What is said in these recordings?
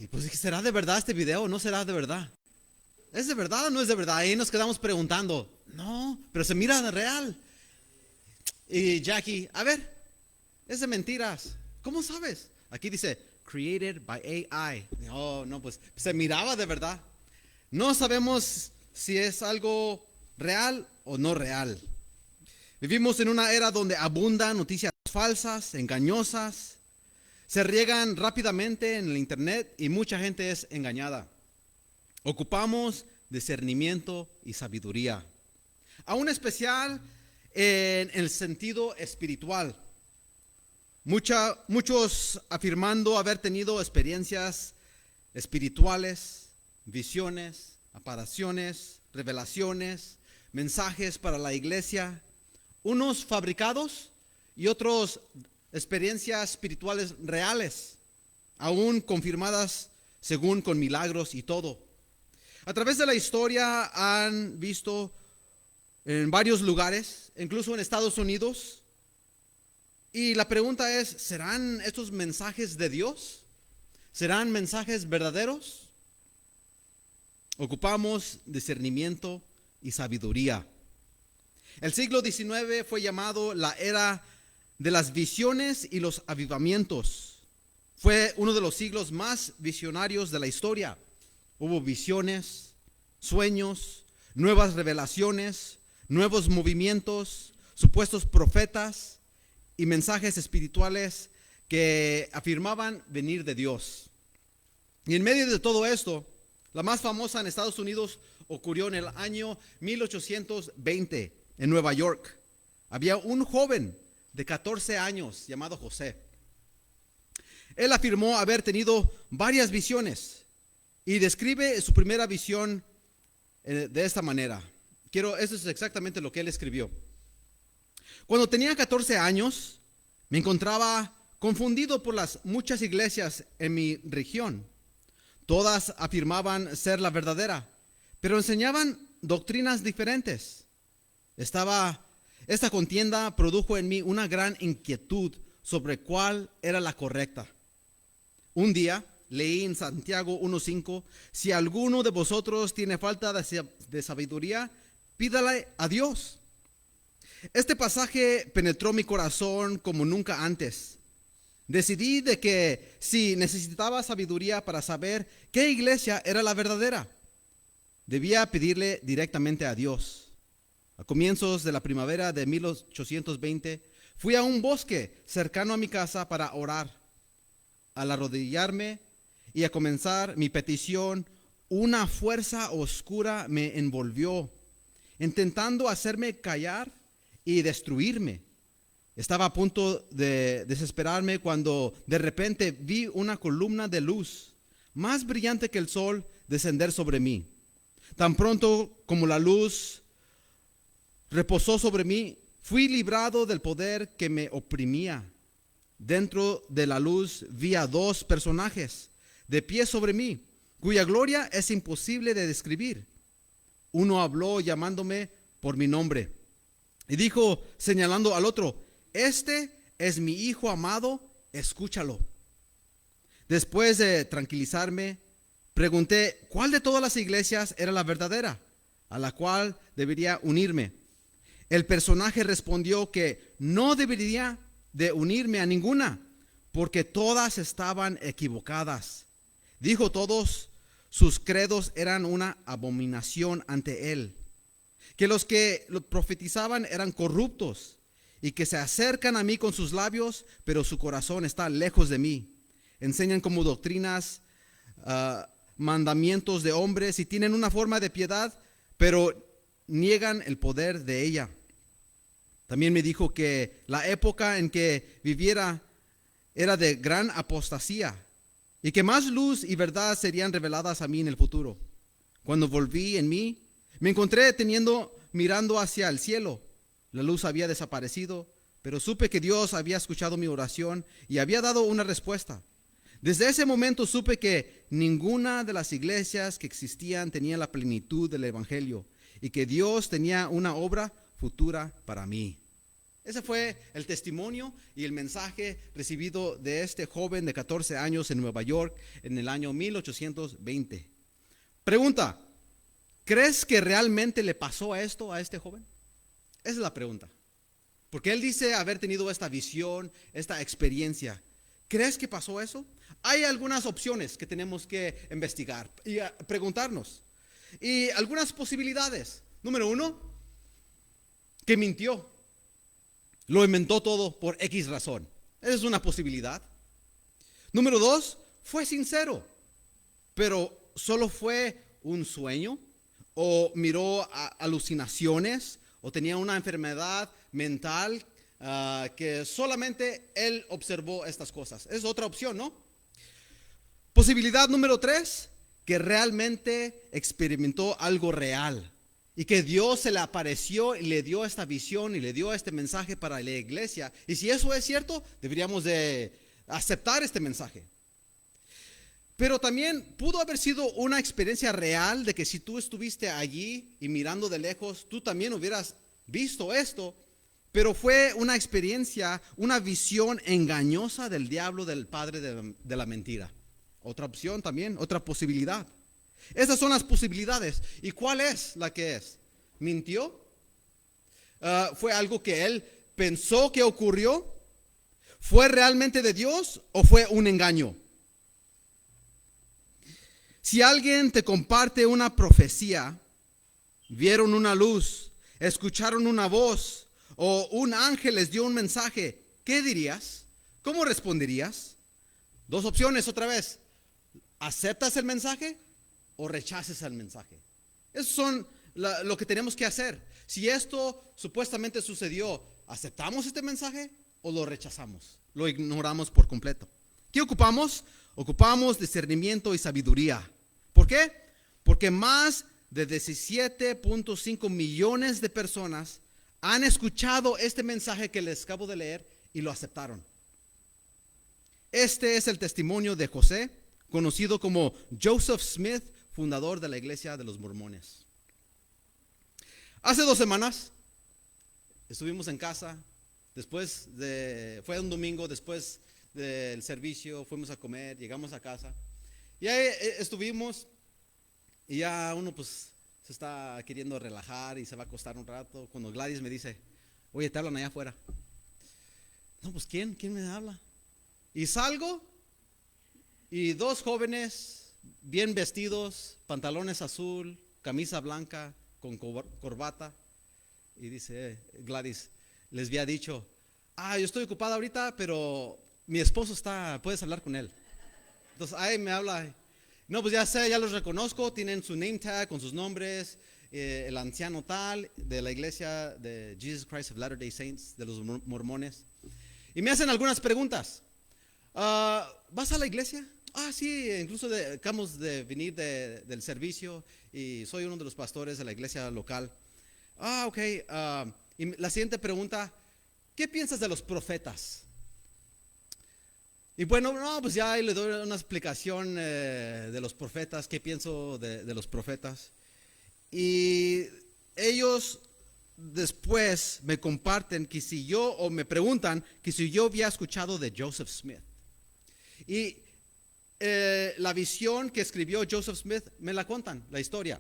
Y pues dije, ¿será de verdad este video o no será de verdad? ¿Es de verdad o no es de verdad? Ahí nos quedamos preguntando. No, pero se mira de real. Y Jackie, a ver, es de mentiras. ¿Cómo sabes? Aquí dice, created by AI. Oh, no, pues se miraba de verdad. No sabemos si es algo real o no real. Vivimos en una era donde abundan noticias falsas, engañosas, se riegan rápidamente en el internet y mucha gente es engañada. Ocupamos discernimiento y sabiduría, aún especial en el sentido espiritual. Muchos afirmando haber tenido experiencias espirituales, visiones, apariciones, revelaciones, mensajes para la iglesia, unos fabricados y otros experiencias espirituales reales, aún confirmadas según con milagros y todo. A través de la historia han visto en varios lugares, incluso en Estados Unidos, y la pregunta es, ¿serán estos mensajes de Dios? ¿Serán mensajes verdaderos? Ocupamos discernimiento y sabiduría. El siglo XIX fue llamado la era de las visiones y los avivamientos. Fue uno de los siglos más visionarios de la historia. Hubo visiones, sueños, nuevas revelaciones, nuevos movimientos, supuestos profetas y mensajes espirituales que afirmaban venir de Dios. Y en medio de todo esto, la más famosa en Estados Unidos ocurrió en el año 1820 en Nueva York. Había un joven de 14 años llamado José. Él afirmó haber tenido varias visiones y describe su primera visión de esta manera. Eso es exactamente lo que él escribió. Cuando tenía 14 años, me encontraba confundido por las muchas iglesias en mi región. Todas afirmaban ser la verdadera, pero enseñaban doctrinas diferentes. Esta contienda produjo en mí una gran inquietud sobre cuál era la correcta. Un día leí en Santiago 1:5, si alguno de vosotros tiene falta de sabiduría, pídale a Dios. Este pasaje penetró mi corazón como nunca antes. Decidí de que si necesitaba sabiduría para saber qué iglesia era la verdadera, debía pedirle directamente a Dios. A comienzos de la primavera de 1820, fui a un bosque cercano a mi casa para orar. Al arrodillarme y a comenzar mi petición, una fuerza oscura me envolvió, intentando hacerme callar y destruirme. Estaba a punto de desesperarme cuando de repente vi una columna de luz, más brillante que el sol, descender sobre mí. Tan pronto como la luz reposó sobre mí, fui librado del poder que me oprimía. Dentro de la luz vi a dos personajes de pie sobre mí, cuya gloria es imposible de describir. Uno habló llamándome por mi nombre y dijo, señalando al otro, este es mi hijo amado, escúchalo. Después de tranquilizarme, pregunté cuál de todas las iglesias era la verdadera, a la cual debería unirme. El personaje respondió que no debería de unirme a ninguna, porque todas estaban equivocadas. Dijo todos sus credos eran una abominación ante él, que los que lo profetizaban eran corruptos y que se acercan a mí con sus labios, pero su corazón está lejos de mí. Enseñan como doctrinas mandamientos de hombres y tienen una forma de piedad, pero niegan el poder de ella. También me dijo que la época en que viviera era de gran apostasía y que más luz y verdad serían reveladas a mí en el futuro. Cuando volví en mí, me encontré mirando hacia el cielo. La luz había desaparecido, pero supe que Dios había escuchado mi oración y había dado una respuesta. Desde ese momento supe que ninguna de las iglesias que existían tenía la plenitud del evangelio y que Dios tenía una obra futura para mí. Ese fue el testimonio y el mensaje recibido de este joven de 14 años en Nueva York en el año 1820. Pregunta, ¿crees que realmente le pasó esto a este joven? Esa es la pregunta. Porque él dice haber tenido esta visión, esta experiencia. ¿Crees que pasó eso? Hay algunas opciones que tenemos que investigar y preguntarnos. Y algunas posibilidades. Número 1, que mintió. Lo inventó todo por X razón. Esa es una posibilidad. Número 2, fue sincero, pero solo fue un sueño, o miró alucinaciones, o tenía una enfermedad mental que solamente él observó estas cosas. Es otra opción, ¿no? Posibilidad número 3, que realmente experimentó algo real y que Dios se le apareció y le dio esta visión y le dio este mensaje para la iglesia. Y si eso es cierto, deberíamos de aceptar este mensaje. Pero también pudo haber sido una experiencia real de que si tú estuviste allí y mirando de lejos, tú también hubieras visto esto, pero fue una experiencia, una visión engañosa del diablo, del padre de la mentira. Otra opción también, otra posibilidad. Esas son las posibilidades. ¿Y cuál es la que es? ¿Mintió? ¿Fue algo que él pensó que ocurrió? ¿Fue realmente de Dios o fue un engaño? Si alguien te comparte una profecía, vieron una luz, escucharon una voz o un ángel les dio un mensaje, ¿qué dirías? ¿Cómo responderías? Dos opciones otra vez. ¿Aceptas el mensaje o rechaces el mensaje? Eso son lo que tenemos que hacer. Si esto supuestamente sucedió, ¿aceptamos este mensaje o lo rechazamos? Lo ignoramos por completo. ¿Qué ocupamos? Ocupamos discernimiento y sabiduría. ¿Por qué? Porque más de 17.5 millones de personas han escuchado este mensaje que les acabo de leer y lo aceptaron. Este es el testimonio de José, conocido como Joseph Smith, fundador de la Iglesia de los Mormones. Hace 2 semanas estuvimos en casa, fue un domingo, después del servicio, fuimos a comer, llegamos a casa y ahí estuvimos y ya uno pues se está queriendo relajar y se va a acostar un rato, cuando Gladys me dice, oye, te hablan allá afuera. No, pues ¿quién me habla? Y salgo y 2 jóvenes bien vestidos, pantalones azul, camisa blanca con corbata, y dice Gladys, les había dicho, yo estoy ocupada ahorita, pero mi esposo puedes hablar con él. Entonces ahí me habla, no, pues ya sé, ya los reconozco, tienen su name tag con sus nombres, el anciano tal de la iglesia de Jesus Christ of Latter-day Saints, de los mormones, y me hacen algunas preguntas. ¿Vas a la iglesia? Sí, incluso acabamos de venir del servicio y soy uno de los pastores de la iglesia local. Ok. Y la siguiente pregunta, ¿qué piensas de los profetas? Y bueno, no, pues ya le doy una explicación de los profetas, qué pienso de los profetas. Y ellos después me comparten me preguntan que si yo había escuchado de Joseph Smith. Y la visión que escribió Joseph Smith me la cuentan, la historia,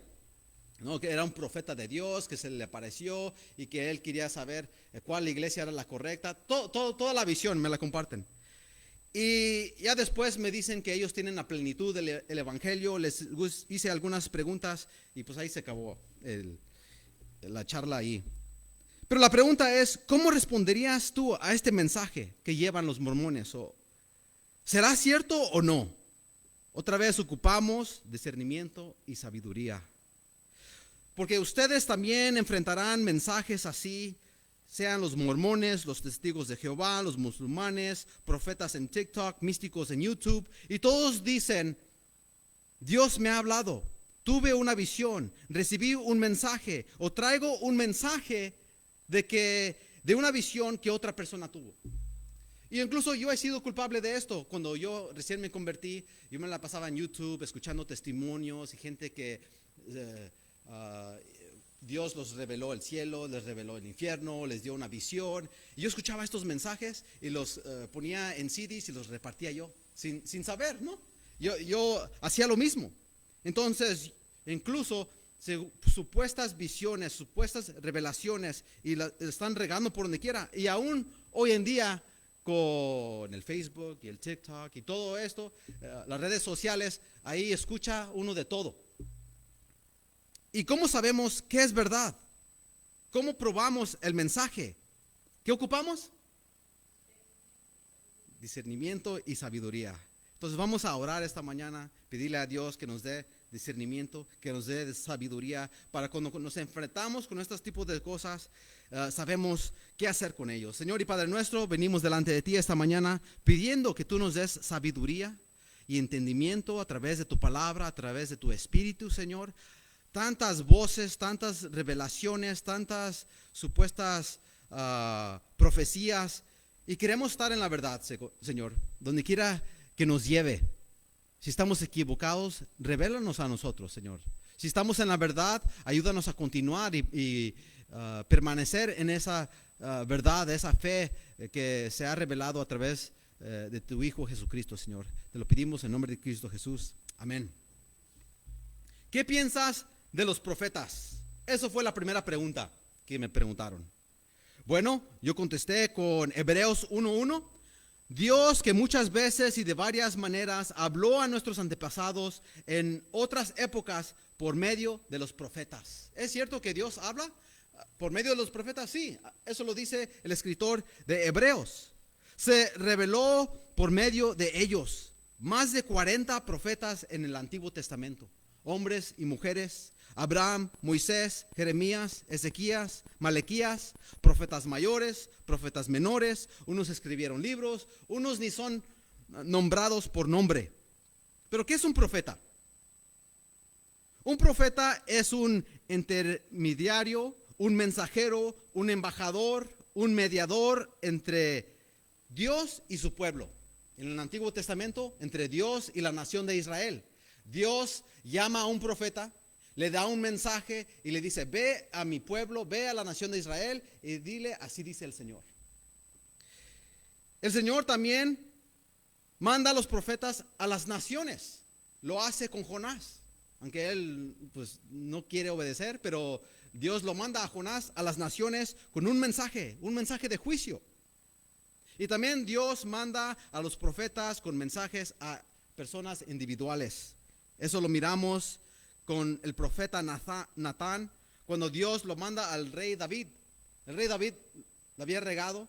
¿no? Que era un profeta de Dios, que se le apareció y que él quería saber cuál iglesia era la correcta. Toda la visión me la comparten. Y ya después me dicen que ellos tienen la plenitud del evangelio. Les hice algunas preguntas y pues ahí se acabó la charla ahí. Pero la pregunta es, ¿cómo responderías tú a este mensaje que llevan los mormones? ¿Será cierto o no? Otra vez ocupamos discernimiento y sabiduría. Porque ustedes también enfrentarán mensajes así, sean los mormones, los testigos de Jehová, los musulmanes, profetas en TikTok, místicos en YouTube, y todos dicen, Dios me ha hablado, tuve una visión, recibí un mensaje, o traigo un mensaje de una visión que otra persona tuvo. Y incluso yo he sido culpable de esto. Cuando yo recién me convertí, yo me la pasaba en YouTube escuchando testimonios y gente que Dios los reveló el cielo, les reveló el infierno, les dio una visión. Y yo escuchaba estos mensajes y los ponía en CDs y los repartía yo, sin saber, ¿no? Yo hacía lo mismo. Entonces, incluso supuestas visiones, supuestas revelaciones, y están regando por donde quiera. Y aún hoy en día, con el Facebook y el TikTok y todo esto, las redes sociales, ahí escucha uno de todo. ¿Y cómo sabemos qué es verdad? ¿Cómo probamos el mensaje? ¿Qué ocupamos? Discernimiento y sabiduría. Entonces vamos a orar esta mañana, pedirle a Dios que nos dé discernimiento, que nos dé sabiduría, para cuando nos enfrentamos con estos tipos de cosas, sabemos qué hacer con ellos. Señor y Padre nuestro, venimos delante de ti esta mañana pidiendo que tú nos des sabiduría y entendimiento a través de tu palabra, a través de tu espíritu, Señor. Tantas voces, tantas revelaciones, tantas supuestas profecías, y queremos estar en la verdad, Señor, donde quiera que nos lleve. Si estamos equivocados, revélanos a nosotros, Señor. Si estamos en la verdad, ayúdanos a continuar y permanecer en esa verdad, esa fe que se ha revelado a través de tu Hijo Jesucristo, Señor. Te lo pedimos en nombre de Cristo Jesús. Amén. ¿Qué piensas de los profetas? Eso fue la primera pregunta que me preguntaron. Bueno, yo contesté con Hebreos 1:1. Dios, que muchas veces y de varias maneras habló a nuestros antepasados en otras épocas por medio de los profetas. ¿Es cierto que Dios habla por medio de los profetas? Sí, eso lo dice el escritor de Hebreos. Se reveló por medio de ellos. Más de 40 profetas en el Antiguo Testamento, hombres y mujeres: Abraham, Moisés, Jeremías, Ezequías, Malaquías, profetas mayores, profetas menores. Unos escribieron libros, unos ni son nombrados por nombre. Pero ¿qué es un profeta? Un profeta es un intermediario, un mensajero, un embajador, un mediador entre Dios y su pueblo. En el Antiguo Testamento, entre Dios y la nación de Israel. Dios llama a un profeta, le da un mensaje y le dice: ve a mi pueblo, ve a la nación de Israel y dile, así dice el Señor. El Señor también manda a los profetas a las naciones. Lo hace con Jonás, aunque él pues no quiere obedecer, pero Dios lo manda a Jonás a las naciones con un mensaje de juicio. Y también Dios manda a los profetas con mensajes a personas individuales. Eso lo miramos con el profeta Natán, cuando Dios lo manda al rey David. El rey David lo había regado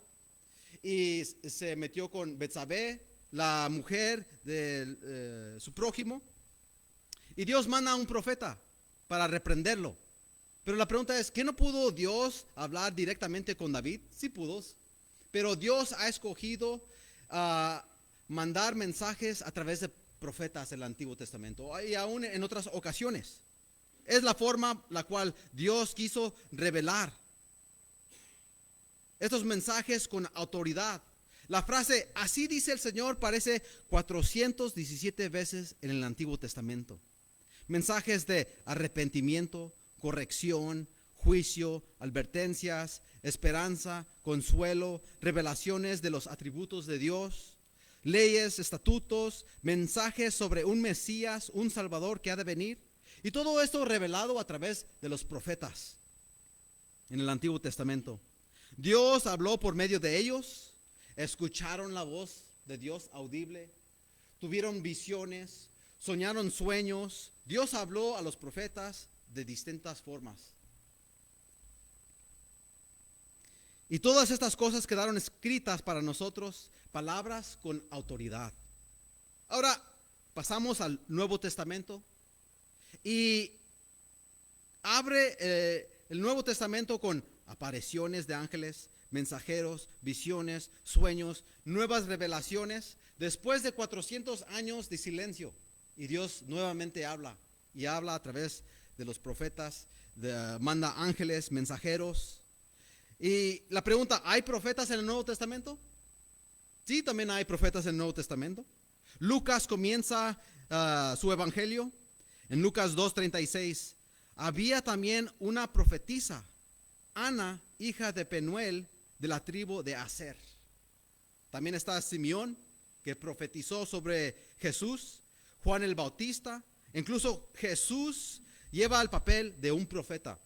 y se metió con Betsabé, la mujer de su prójimo. Y Dios manda a un profeta para reprenderlo. Pero la pregunta es, ¿qué no pudo Dios hablar directamente con David? Sí pudo. Pero Dios ha escogido mandar mensajes a través de profetas del Antiguo Testamento y aún en otras ocasiones. Es la forma la cual Dios quiso revelar estos mensajes con autoridad. La frase "así dice el Señor" aparece 417 veces en el Antiguo Testamento. Mensajes de arrepentimiento, corrección, juicio, advertencias, esperanza, consuelo, revelaciones de los atributos de Dios, leyes, estatutos, mensajes sobre un Mesías, un Salvador que ha de venir. Y todo esto revelado a través de los profetas en el Antiguo Testamento. Dios habló por medio de ellos, escucharon la voz de Dios audible, tuvieron visiones, soñaron sueños. Dios habló a los profetas de distintas formas. Y todas estas cosas quedaron escritas para nosotros, palabras con autoridad. Ahora pasamos al Nuevo Testamento y abre el Nuevo Testamento con apariciones de ángeles, mensajeros, visiones, sueños, nuevas revelaciones, después de 400 años de silencio. Y Dios nuevamente habla, y habla a través de los profetas, manda ángeles, mensajeros. Y la pregunta, ¿hay profetas en el Nuevo Testamento? Sí, también hay profetas en el Nuevo Testamento. Lucas comienza su evangelio en Lucas 2:36. había también una profetisa, Ana, hija de Penuel, de la tribu de Aser. También está Simeón, que profetizó sobre Jesús, Juan el Bautista. Incluso Jesús lleva el papel de un profeta.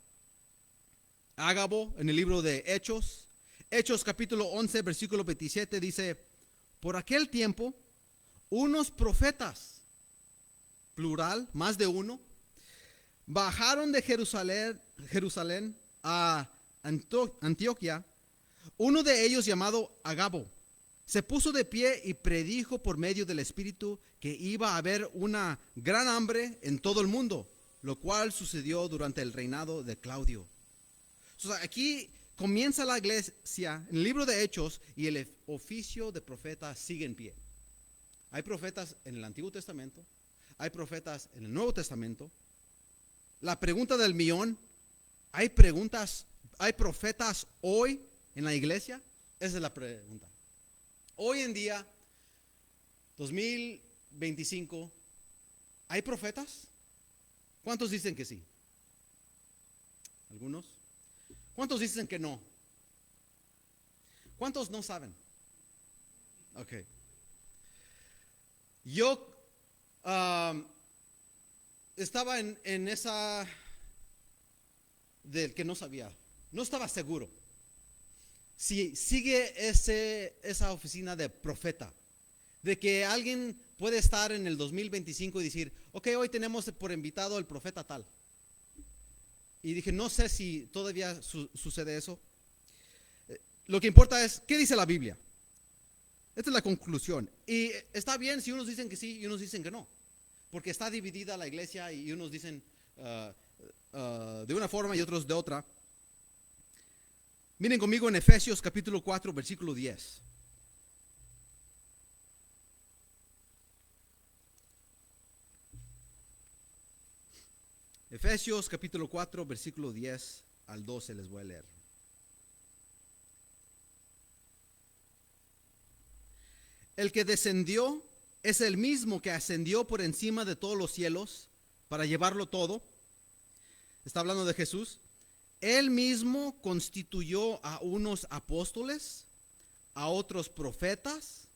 Ágabo, en el libro de Hechos, Hechos capítulo 11, versículo 27, dice: por aquel tiempo, unos profetas, plural, más de uno, bajaron de Jerusalén a Antioquía. Uno de ellos, llamado Ágabo, se puso de pie y predijo por medio del Espíritu que iba a haber una gran hambre en todo el mundo, lo cual sucedió durante el reinado de Claudio. O sea, aquí comienza la iglesia en el libro de Hechos y el oficio de profeta sigue en pie. Hay profetas en el Antiguo Testamento, hay profetas en el Nuevo Testamento. La pregunta del millón: ¿hay profetas hoy en la iglesia? Esa es la pregunta. Hoy en día, 2025, ¿hay profetas? ¿Cuántos dicen que sí? ¿Algunos? ¿Cuántos dicen que no? ¿Cuántos no saben? Ok. Yo estaba en esa del que no sabía. No estaba seguro si sigue esa oficina de profeta, de que alguien puede estar en el 2025 y decir: ok, hoy tenemos por invitado al profeta tal. Y dije, no sé si todavía sucede eso. Lo que importa es, ¿qué dice la Biblia? Esta es la conclusión. Y está bien si unos dicen que sí y unos dicen que no, porque está dividida la iglesia y unos dicen de una forma y otros de otra. Miren conmigo en Efesios capítulo 4, versículo 10. Efesios capítulo 4, versículo 10 al 12 les voy a leer. El que descendió es el mismo que ascendió por encima de todos los cielos para llevarlo todo. Está hablando de Jesús. Él mismo constituyó a unos apóstoles, a otros profetas,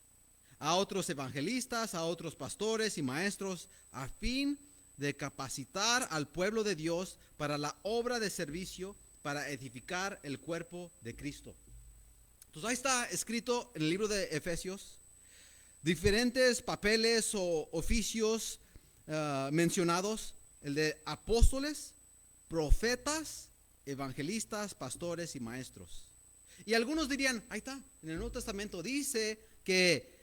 a otros evangelistas, a otros pastores y maestros, a fin de capacitar al pueblo de Dios para la obra de servicio, para edificar el cuerpo de Cristo. Entonces ahí está escrito en el libro de Efesios diferentes papeles o oficios mencionados: el de apóstoles, profetas, evangelistas, pastores y maestros. Y algunos dirían: ahí está, en el Nuevo Testamento dice que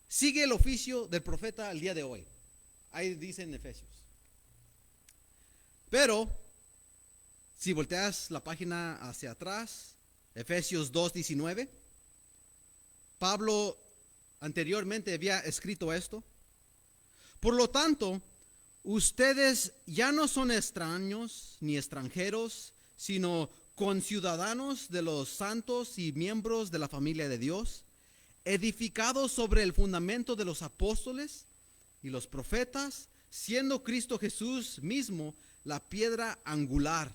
sigue el oficio del profeta el día de hoy. Ahí dice en Efesios. Pero si volteas la página hacia atrás, Efesios 2:19, Pablo anteriormente había escrito esto: por lo tanto, ustedes ya no son extraños ni extranjeros, sino conciudadanos de los santos y miembros de la familia de Dios, edificados sobre el fundamento de los apóstoles y los profetas, siendo Cristo Jesús mismo la piedra angular.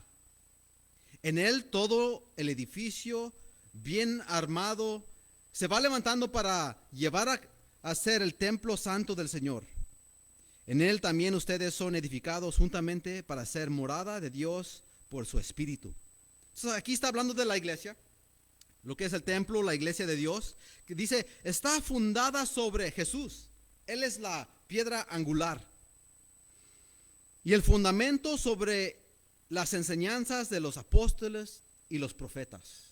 En él todo el edificio bien armado se va levantando para llevar a ser el templo santo del Señor. En él también ustedes son edificados juntamente para ser morada de Dios por su Espíritu. Entonces aquí está hablando de la iglesia, lo que es el templo, la iglesia de Dios, que dice, está fundada sobre Jesús. Él es la piedra angular. Y el fundamento sobre las enseñanzas de los apóstoles y los profetas.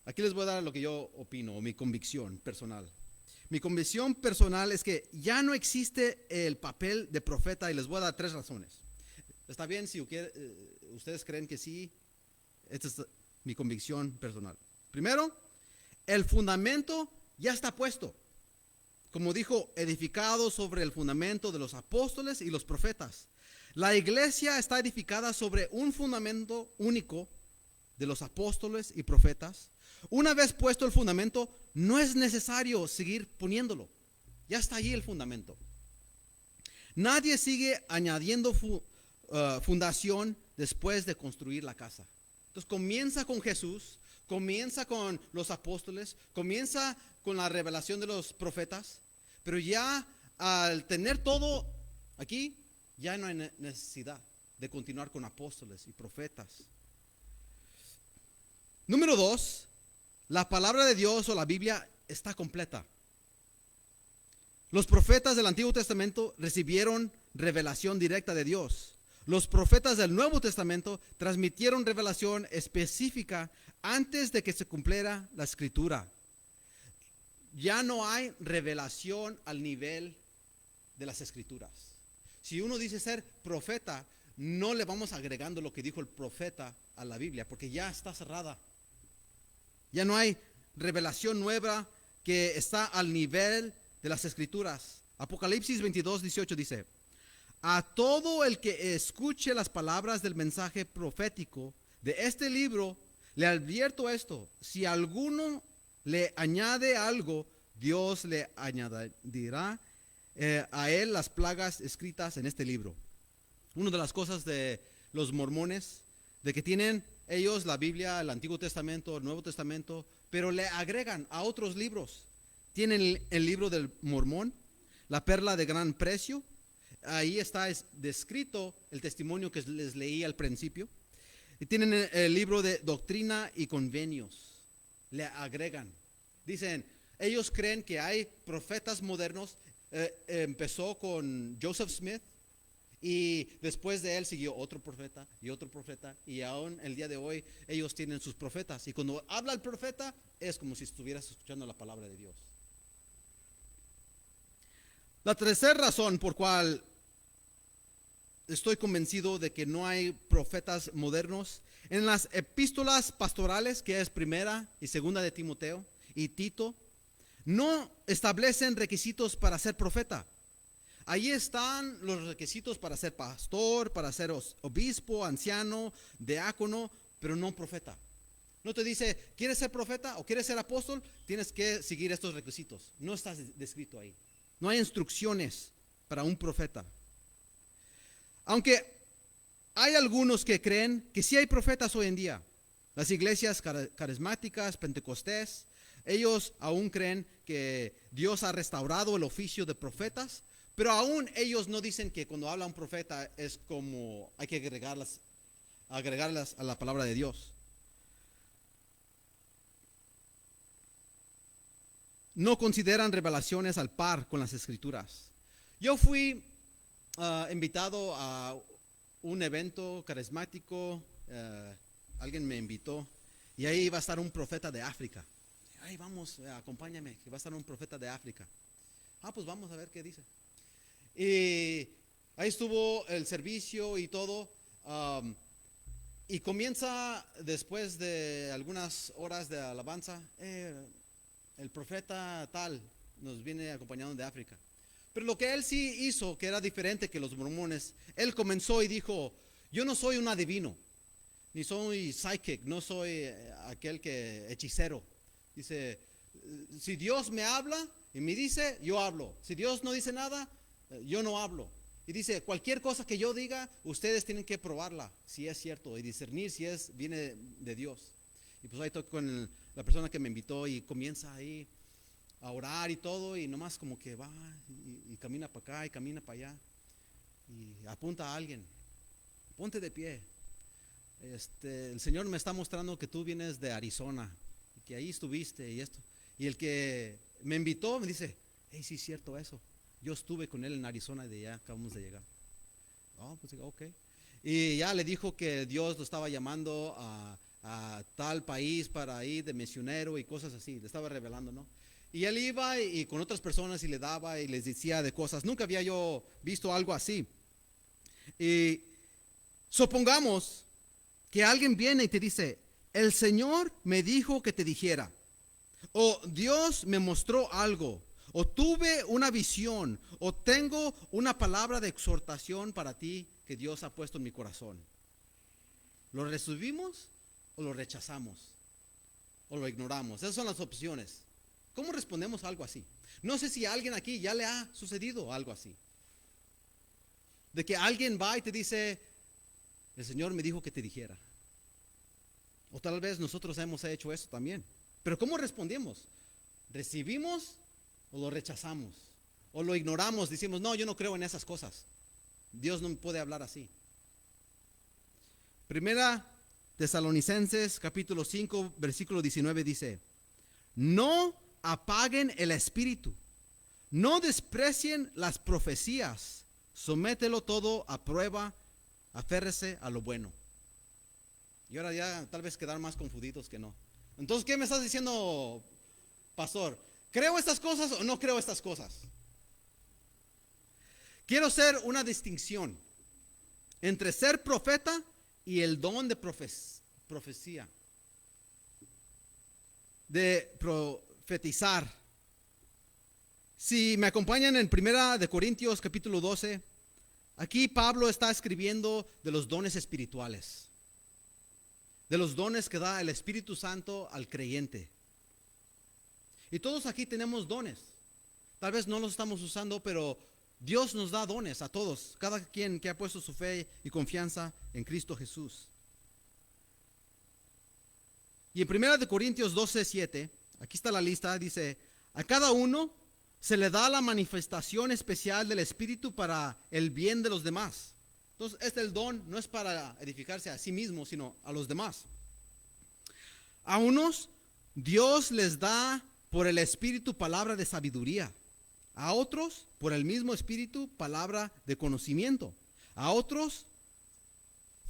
Aquí les voy a dar lo que yo opino, o mi convicción personal. Mi convicción personal es que ya no existe el papel de profeta, y les voy a dar 3 razones. ¿Está bien si ustedes creen que sí? Esta es mi convicción personal. Primero, el fundamento ya está puesto. Como dijo, edificado sobre el fundamento de los apóstoles y los profetas. La iglesia está edificada sobre un fundamento único de los apóstoles y profetas. Una vez puesto el fundamento, no es necesario seguir poniéndolo. Ya está allí el fundamento. Nadie sigue añadiendo fundación después de construir la casa. Entonces comienza con Jesús, comienza con los apóstoles, comienza con la revelación de los profetas, pero ya al tener todo aquí, ya no hay necesidad de continuar con apóstoles y profetas. Número 2, la palabra de Dios o la Biblia está completa. Los profetas del Antiguo Testamento recibieron revelación directa de Dios. Los profetas del Nuevo Testamento transmitieron revelación específica antes de que se cumpliera la escritura. Ya no hay revelación al nivel de las escrituras. Si uno dice ser profeta, no le vamos agregando lo que dijo el profeta a la Biblia, porque ya está cerrada. Ya no hay revelación nueva que está al nivel de las escrituras. Apocalipsis 22:18 dice: a todo el que escuche las palabras del mensaje profético de este libro, le advierto esto: si alguno le añade algo, Dios le añadirá a él las plagas escritas en este libro. Una de las cosas de los mormones, de que tienen ellos la Biblia, el Antiguo Testamento, el Nuevo Testamento, pero le agregan a otros libros. Tienen el libro del Mormón, la perla de gran precio. Ahí está descrito el testimonio que les leí al principio. Y tienen el libro de Doctrina y Convenios. Le agregan. Dicen, ellos creen que hay profetas modernos. Empezó con Joseph Smith y después de él siguió otro profeta y aún el día de hoy ellos tienen sus profetas. Y cuando habla el profeta es como si estuvieras escuchando la palabra de Dios. La tercera razón por cual estoy convencido de que no hay profetas modernos, en las epístolas pastorales, que es primera y segunda de Timoteo y Tito, no establecen requisitos para ser profeta. Ahí están los requisitos para ser pastor, para ser obispo, anciano, diácono, pero no profeta. No te dice, ¿quieres ser profeta o quieres ser apóstol? Tienes que seguir estos requisitos. No está descrito ahí. No hay instrucciones para un profeta. Aunque hay algunos que creen que sí hay profetas hoy en día. Las iglesias carismáticas, Pentecostés, ellos aún creen que Dios ha restaurado el oficio de profetas, pero aún ellos no dicen que cuando habla un profeta es como hay que agregarlas a la palabra de Dios. No consideran revelaciones al par con las escrituras. Yo fui invitado a un evento carismático, alguien me invitó y ahí iba a estar un profeta de África. Ay, vamos, acompáñame, que va a estar un profeta de África. Pues vamos a ver qué dice. Y ahí estuvo el servicio y todo. Y comienza después de algunas horas de alabanza, el profeta tal nos viene acompañando de África. Pero lo que él sí hizo, que era diferente que los mormones, él comenzó y dijo, yo no soy un adivino, ni soy psychic, no soy aquel que hechicero. Dice, si Dios me habla y me dice, yo hablo. Si Dios no dice nada, yo no hablo. Y dice, cualquier cosa que yo diga, ustedes tienen que probarla, si es cierto, y discernir si viene de Dios. Y pues ahí estoy con la persona que me invitó y comienza ahí a orar y todo, y nomás como que va y camina para acá y camina para allá. Y apunta a alguien, ponte de pie. El Señor me está mostrando que tú vienes de Arizona, y que ahí estuviste y esto. Y el que me invitó me dice, hey, sí es cierto eso. Yo estuve con él en Arizona y de allá acabamos de llegar. Pues ok. Y ya le dijo que Dios lo estaba llamando a tal país para ir de misionero y cosas así. Le estaba revelando, ¿no? Y él iba y con otras personas y le daba y les decía de cosas. Nunca había yo visto algo así. Y supongamos que alguien viene y te dice, el Señor me dijo que te dijera, o Dios me mostró algo, o tuve una visión, o tengo una palabra de exhortación para ti que Dios ha puesto en mi corazón. ¿Lo recibimos o lo rechazamos? ¿O lo ignoramos? Esas son las opciones. ¿Cómo respondemos a algo así? No sé si a alguien aquí ya le ha sucedido algo así. De que alguien va y te dice, el Señor me dijo que te dijera. O tal vez nosotros hemos hecho eso también. Pero ¿cómo respondemos? ¿Recibimos o lo rechazamos? ¿O lo ignoramos? Decimos, no, yo no creo en esas cosas. Dios no me puede hablar así. Primera Tesalonicenses capítulo 5 versículo 19 dice: no apaguen el espíritu, no desprecien las profecías, somételo todo a prueba, aférrese a lo bueno. Y ahora ya tal vez quedar más confundidos que no. Entonces, ¿qué me estás diciendo, pastor? ¿Creo estas cosas o no creo estas cosas? Quiero hacer una distinción entre ser profeta y el don de profecía, de profetizar. Si me acompañan en Primera de Corintios capítulo 12, aquí Pablo está escribiendo de los dones espirituales, de los dones que da el Espíritu Santo al creyente. Y todos aquí tenemos dones. Tal vez no los estamos usando, pero Dios nos da dones a todos, cada quien que ha puesto su fe y confianza en Cristo Jesús. Y en 1 Corintios 12:7, aquí está la lista, dice: a cada uno se le da la manifestación especial del Espíritu para el bien de los demás. Entonces, el don no es para edificarse a sí mismo, sino a los demás. A unos Dios les da por el Espíritu palabra de sabiduría, a otros por el mismo Espíritu palabra de conocimiento, a otros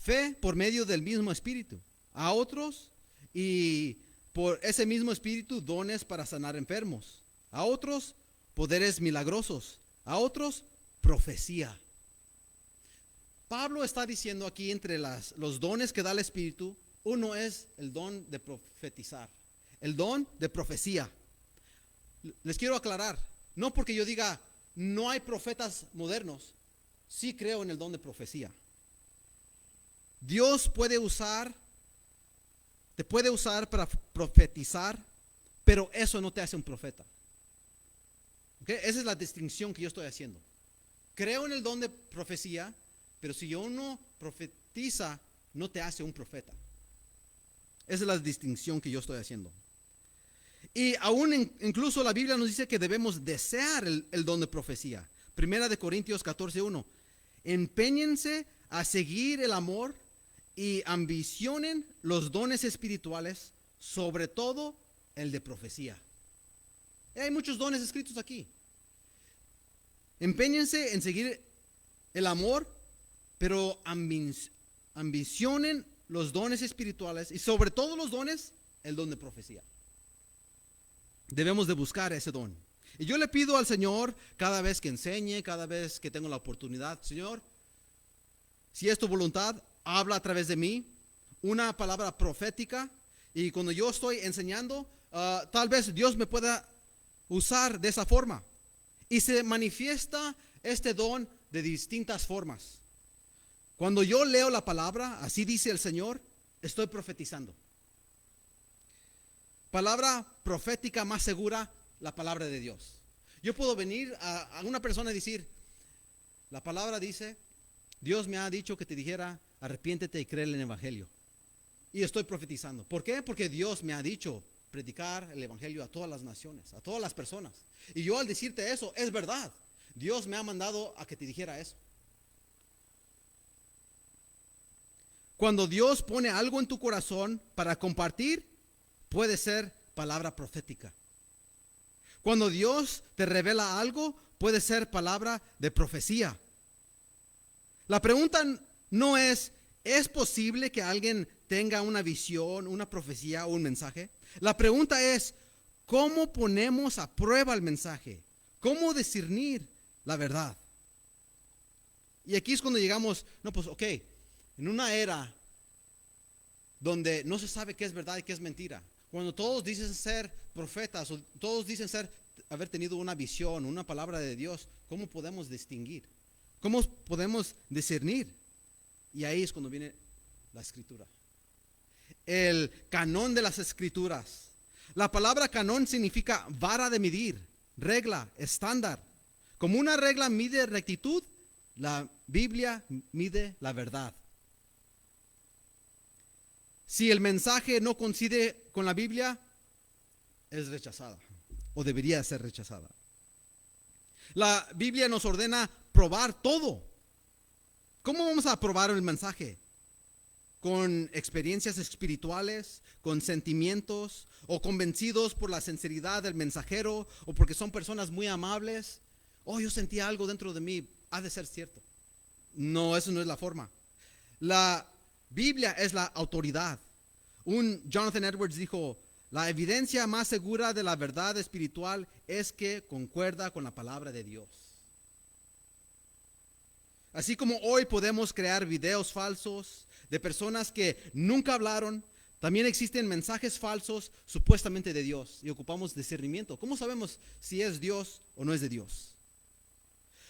fe por medio del mismo Espíritu, a otros y por ese mismo Espíritu dones para sanar enfermos, a otros poderes milagrosos, a otros profecía. Pablo está diciendo aquí entre los dones que da el Espíritu, uno es el don de profetizar, el don de profecía. Les quiero aclarar, no porque yo diga no hay profetas modernos, sí creo en el don de profecía. Dios te puede usar para profetizar, pero eso no te hace un profeta. ¿Okay? Esa es la distinción que yo estoy haciendo. Creo en el don de profecía, pero si uno profetiza, no te hace un profeta. Esa es la distinción que yo estoy haciendo. Y aún incluso la Biblia nos dice que debemos desear el don de profecía. Primera de Corintios 14:1. Empeñense a seguir el amor y ambicionen los dones espirituales, sobre todo el de profecía. Hay muchos dones escritos aquí. Empeñense en seguir el amor, pero ambicionen los dones espirituales y sobre todo los dones, el don de profecía. Debemos de buscar ese don. Y yo le pido al Señor cada vez que enseñe, cada vez que tengo la oportunidad: Señor, si es tu voluntad, habla a través de mí una palabra profética, y cuando yo estoy enseñando, tal vez Dios me pueda usar de esa forma. Y se manifiesta este don de distintas formas. Cuando yo leo la palabra, así dice el Señor, estoy profetizando. Palabra profética más segura, la palabra de Dios. Yo puedo venir a una persona y decir: la palabra dice, Dios me ha dicho que te dijera, arrepiéntete y cree en el evangelio. Y estoy profetizando. ¿Por qué? Porque Dios me ha dicho predicar el evangelio a todas las naciones, a todas las personas. Y yo al decirte eso, es verdad. Dios me ha mandado a que te dijera eso. Cuando Dios pone algo en tu corazón para compartir, puede ser palabra profética. Cuando Dios te revela algo, puede ser palabra de profecía. La pregunta no ¿es posible que alguien tenga una visión, una profecía o un mensaje? La pregunta es: ¿cómo ponemos a prueba el mensaje? ¿Cómo discernir la verdad? Y aquí es cuando llegamos, en una era donde no se sabe qué es verdad y qué es mentira. Cuando todos dicen ser profetas, o todos dicen haber tenido una visión, una palabra de Dios, ¿cómo podemos distinguir? ¿Cómo podemos discernir? Y ahí es cuando viene la escritura. El canón de las escrituras. La palabra canón significa vara de medir, regla, estándar. Como una regla mide rectitud, la Biblia mide la verdad. si el mensaje no coincide con la Biblia, es rechazada o debería ser rechazada. La Biblia nos ordena probar todo. ¿Cómo vamos a probar el mensaje? ¿Con experiencias espirituales, con sentimientos, o convencidos por la sinceridad del mensajero, o porque son personas muy amables? Oh, yo sentí algo dentro de mí, ha de ser cierto. No, eso no es la forma. La Biblia es la autoridad. Un Jonathan Edwards dijo: la evidencia más segura de la verdad espiritual es que concuerda con la palabra de Dios. Así como hoy podemos crear videos falsos de personas que nunca hablaron, también existen mensajes falsos supuestamente de Dios y ocupamos discernimiento. ¿Cómo sabemos si es Dios o no es de Dios?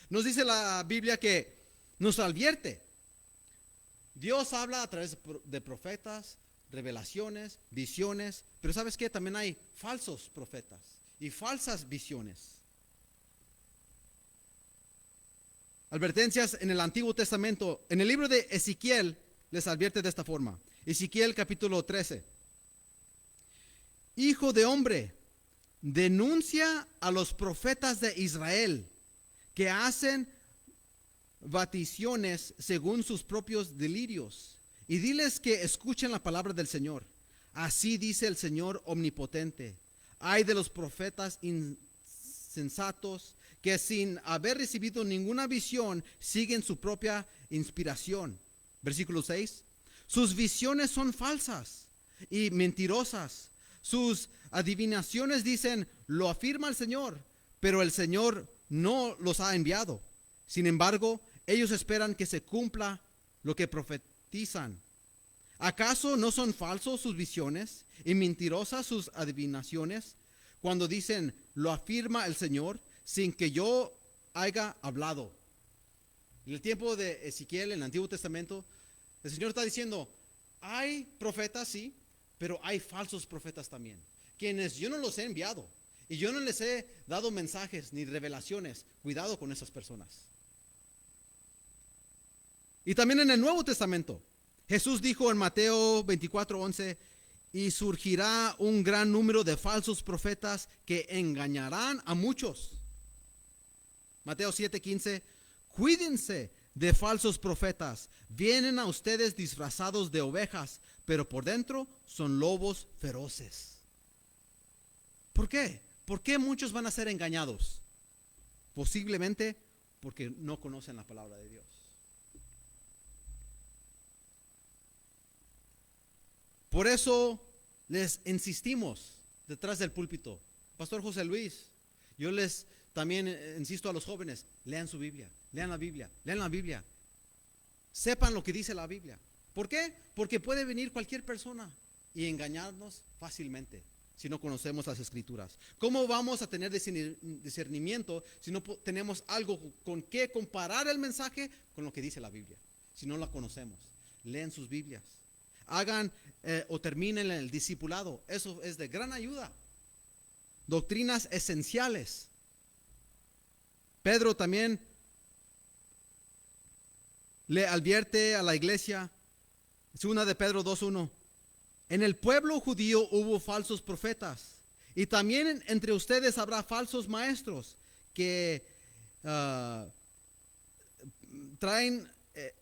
Nos dice la Biblia que nos advierte. Dios habla a través de profetas, revelaciones, visiones, pero ¿sabes qué? También hay falsos profetas y falsas visiones. Advertencias en el Antiguo Testamento. En el libro de Ezequiel les advierte de esta forma. Ezequiel capítulo 13. Hijo de hombre, denuncia a los profetas de Israel que hacen vaticinaciones según sus propios delirios, y diles que escuchen la palabra del Señor. Así dice el Señor omnipotente: ay de los profetas insensatos que sin haber recibido ninguna visión siguen su propia inspiración. Versículo 6. Sus visiones son falsas y mentirosas. Sus adivinaciones dicen: lo afirma el Señor, pero el Señor no los ha enviado. Sin embargo, ellos esperan que se cumpla lo que profetizan. ¿Acaso no son falsos sus visiones y mentirosas sus adivinaciones cuando dicen: lo afirma el Señor, sin que yo haya hablado? En el tiempo de Ezequiel, en el Antiguo Testamento, el Señor está diciendo: hay profetas, sí, pero hay falsos profetas también, quienes yo no los he enviado y yo no les he dado mensajes ni revelaciones. Cuidado con esas personas. Y también en el Nuevo Testamento, Jesús dijo en Mateo 24:11: y surgirá un gran número de falsos profetas que engañarán a muchos. Mateo 7:15: cuídense de falsos profetas. Vienen a ustedes disfrazados de ovejas, pero por dentro son lobos feroces. ¿Por qué? ¿Por qué muchos van a ser engañados? Posiblemente porque no conocen la palabra de Dios. Por eso les insistimos detrás del púlpito. Pastor José Luis, yo les también insisto a los jóvenes: lean su Biblia, lean la Biblia, lean la Biblia. Sepan lo que dice la Biblia. ¿Por qué? Porque puede venir cualquier persona y engañarnos fácilmente si no conocemos las Escrituras. ¿Cómo vamos a tener discernimiento si no tenemos algo con qué comparar el mensaje con lo que dice la Biblia? Si no la conocemos, leen sus Biblias. Hagan o terminen el discipulado. Eso es de gran ayuda. Doctrinas esenciales. Pedro también le advierte a la iglesia, 2 de Pedro 2:1: en el pueblo judío hubo falsos profetas, y también entre ustedes habrá falsos maestros que traen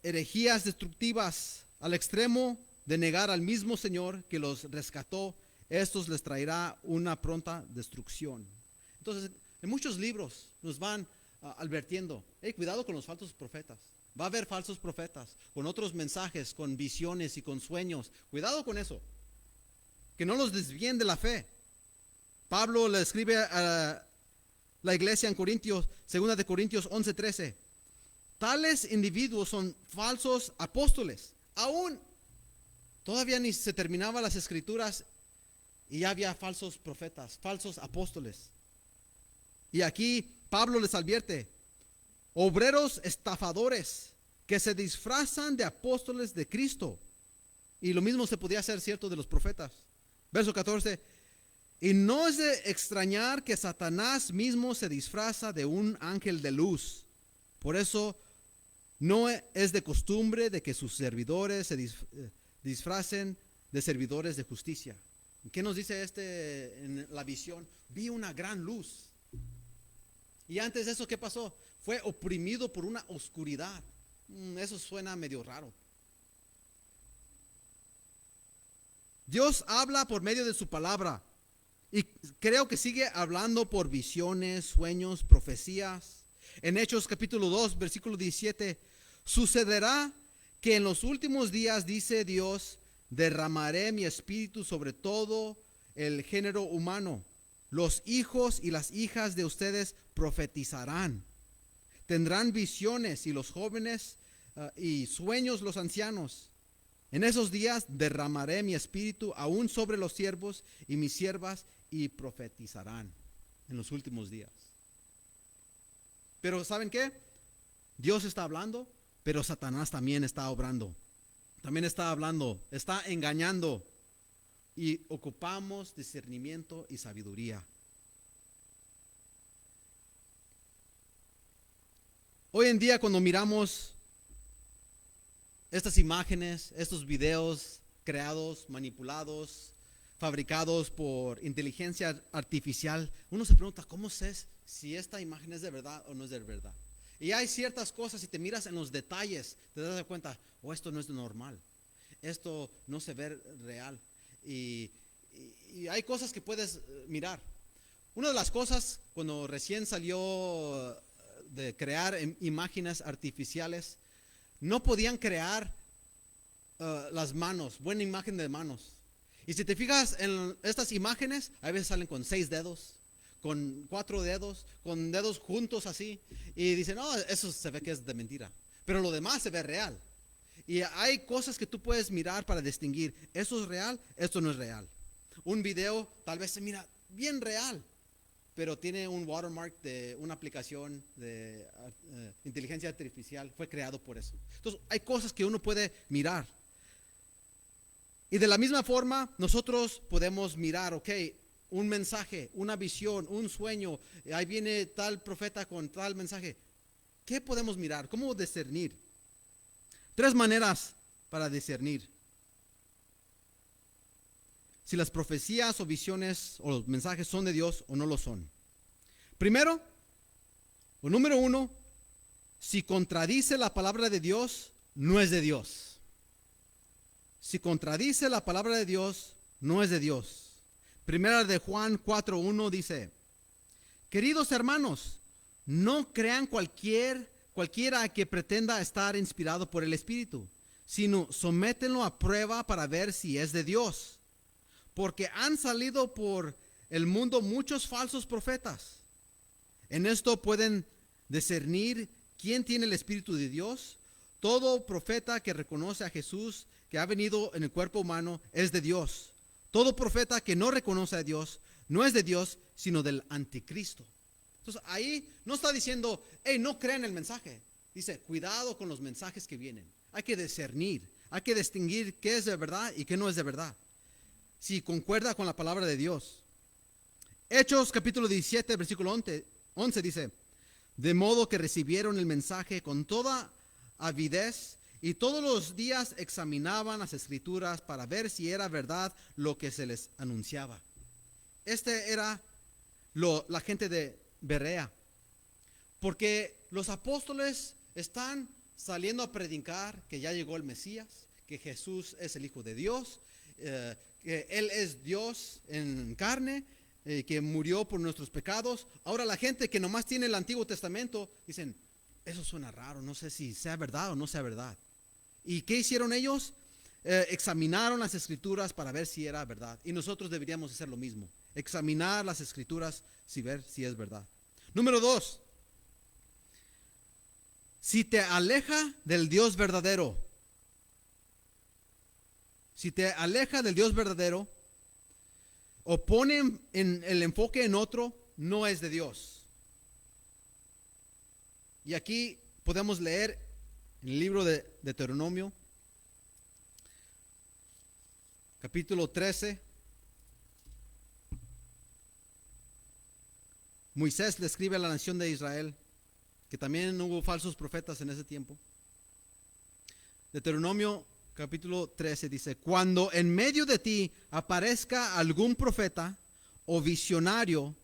herejías destructivas al extremo de negar al mismo Señor que los rescató. Estos les traerá una pronta destrucción. Entonces, en muchos libros nos van advirtiendo: cuidado con los falsos profetas. Va a haber falsos profetas con otros mensajes, con visiones y con sueños. Cuidado con eso, que no los desvíen de la fe. Pablo le escribe a la iglesia en Corintios, 2 de Corintios 11:13: tales individuos son falsos apóstoles. Aún todavía ni se terminaban las Escrituras y ya había falsos profetas, falsos apóstoles. Y aquí Pablo les advierte: obreros estafadores que se disfrazan de apóstoles de Cristo. Y lo mismo se podía hacer cierto de los profetas. Verso 14: y no es de extrañar que Satanás mismo se disfraza de un ángel de luz. Por eso no es de costumbre de que sus servidores se disfracen de servidores de justicia. ¿Qué nos dice en la visión? Vi una gran luz. Y antes de eso, ¿qué pasó? Fue oprimido por una oscuridad. Eso suena medio raro. Dios habla por medio de su palabra. Y creo que sigue hablando por visiones, sueños, profecías. En Hechos capítulo 2, versículo 17, sucederá que en los últimos días, dice Dios, derramaré mi espíritu sobre todo el género humano. Los hijos y las hijas de ustedes profetizarán. Tendrán visiones y los jóvenes y sueños los ancianos. En esos días derramaré mi espíritu aún sobre los siervos y mis siervas y profetizarán en los últimos días. Pero ¿saben qué? Dios está hablando, pero Satanás también está obrando. También está hablando, está engañando. Y ocupamos discernimiento y sabiduría. Hoy en día, cuando miramos estas imágenes, estos videos creados, manipulados, fabricados por inteligencia artificial, uno se pregunta, ¿cómo sé si esta imagen es de verdad o no es de verdad? Y hay ciertas cosas, si te miras en los detalles, te das cuenta, esto no es normal, esto no se ve real. Y hay cosas que puedes mirar. Una de las cosas, cuando recién salió de crear imágenes artificiales, no podían crear las manos, buena imagen de manos. Y si te fijas en estas imágenes, a veces salen con 6 dedos, con 4 dedos, con dedos juntos así. Y dicen, no, eso se ve que es de mentira. Pero lo demás se ve real. Y hay cosas que tú puedes mirar para distinguir, ¿esto es real? Esto no es real. Un video tal vez se mira bien real, pero tiene un watermark de una aplicación de inteligencia artificial, fue creado por eso. Entonces hay cosas que uno puede mirar. Y de la misma forma nosotros podemos mirar, ok, un mensaje, una visión, un sueño, ahí viene tal profeta con tal mensaje. ¿Qué podemos mirar? ¿Cómo discernir? 3 maneras para discernir si las profecías o visiones o los mensajes son de Dios o no lo son. Primero, o número 1, si contradice la palabra de Dios, no es de Dios. Si contradice la palabra de Dios, no es de Dios. Primera de Juan 4:1 dice, queridos hermanos, no crean cualquiera que pretenda estar inspirado por el Espíritu, sino sométenlo a prueba para ver si es de Dios. Porque han salido por el mundo muchos falsos profetas. En esto pueden discernir quién tiene el Espíritu de Dios. Todo profeta que reconoce a Jesús, que ha venido en el cuerpo humano, es de Dios. Todo profeta que no reconoce a Dios, no es de Dios, sino del anticristo. Entonces ahí no está diciendo, hey, no crean el mensaje. Dice, cuidado con los mensajes que vienen. Hay que discernir, hay que distinguir qué es de verdad y qué no es de verdad. Si concuerda con la palabra de Dios. Hechos capítulo 17, versículo 11 dice, de modo que recibieron el mensaje con toda avidez y todos los días examinaban las escrituras para ver si era verdad lo que se les anunciaba. Era la gente de Berea, porque los apóstoles están saliendo a predicar que ya llegó el Mesías, que Jesús es el Hijo de Dios, que Él es Dios en carne, que murió por nuestros pecados. Ahora la gente que nomás tiene el Antiguo Testamento dicen, eso suena raro, no sé si sea verdad o no sea verdad. ¿Y qué hicieron ellos? Examinaron las escrituras para ver si era verdad. Y nosotros deberíamos hacer lo mismo, examinar las escrituras y ver si es verdad. Número 2, si te aleja del Dios verdadero. Si te aleja del Dios verdadero o pone en el enfoque en otro, no es de Dios. Y aquí podemos leer en el libro de Deuteronomio, capítulo 13. Moisés le escribe a la nación de Israel, que también hubo falsos profetas en ese tiempo. Deuteronomio capítulo 13 dice, cuando en medio de ti aparezca algún profeta o visionario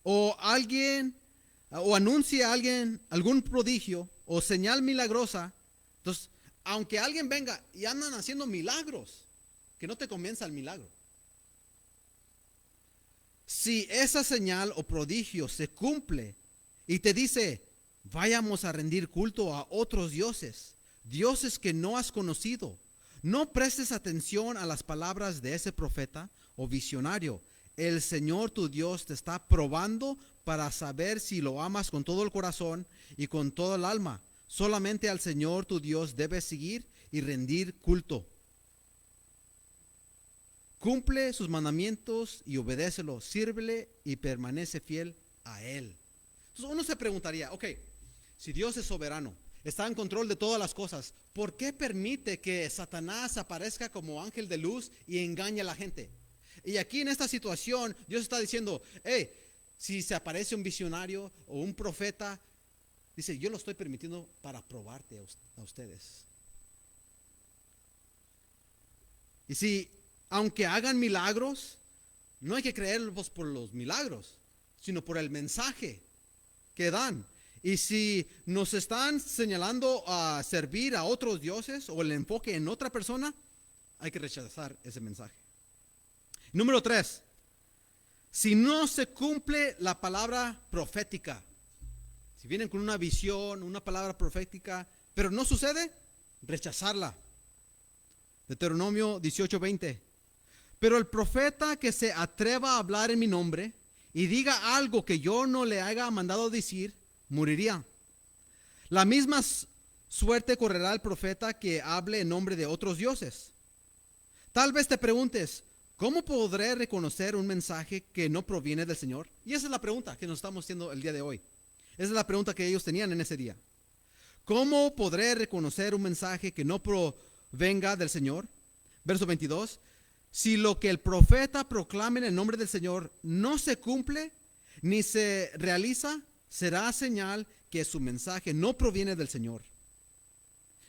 o alguien o anuncie a alguien algún prodigio o señal milagrosa, entonces, aunque alguien venga y andan haciendo milagros, que no te convenza el milagro. Si esa señal o prodigio se cumple y te dice, vayamos a rendir culto a otros dioses, dioses que no has conocido, no prestes atención a las palabras de ese profeta o visionario. El Señor tu Dios te está probando para saber si lo amas con todo el corazón y con todo el alma. Solamente al Señor tu Dios debes seguir y rendir culto. Cumple sus mandamientos y obedécelos, sírvele y permanece fiel a Él. Entonces uno se preguntaría, ok, si Dios es soberano, está en control de todas las cosas, ¿por qué permite que Satanás aparezca como ángel de luz y engañe a la gente? Y aquí en esta situación, Dios está diciendo, hey, si se aparece un visionario o un profeta, dice, yo lo estoy permitiendo para probarte a ustedes. Y si, aunque hagan milagros, no hay que creerlos por los milagros, sino por el mensaje que dan. Y si nos están señalando a servir a otros dioses o el enfoque en otra persona, hay que rechazar ese mensaje. Número 3, si no se cumple la palabra profética, si vienen con una visión, una palabra profética, pero no sucede, rechazarla. Deuteronomio 18:20. Pero el profeta que se atreva a hablar en mi nombre y diga algo que yo no le haya mandado decir, moriría. La misma suerte correrá el profeta que hable en nombre de otros dioses. Tal vez te preguntes, ¿cómo podré reconocer un mensaje que no proviene del Señor? Y esa es la pregunta que nos estamos haciendo el día de hoy. Esa es la pregunta que ellos tenían en ese día. ¿Cómo podré reconocer un mensaje que no provenga del Señor? Verso 22. Si lo que el profeta proclame en el nombre del Señor no se cumple ni se realiza, será señal que su mensaje no proviene del Señor.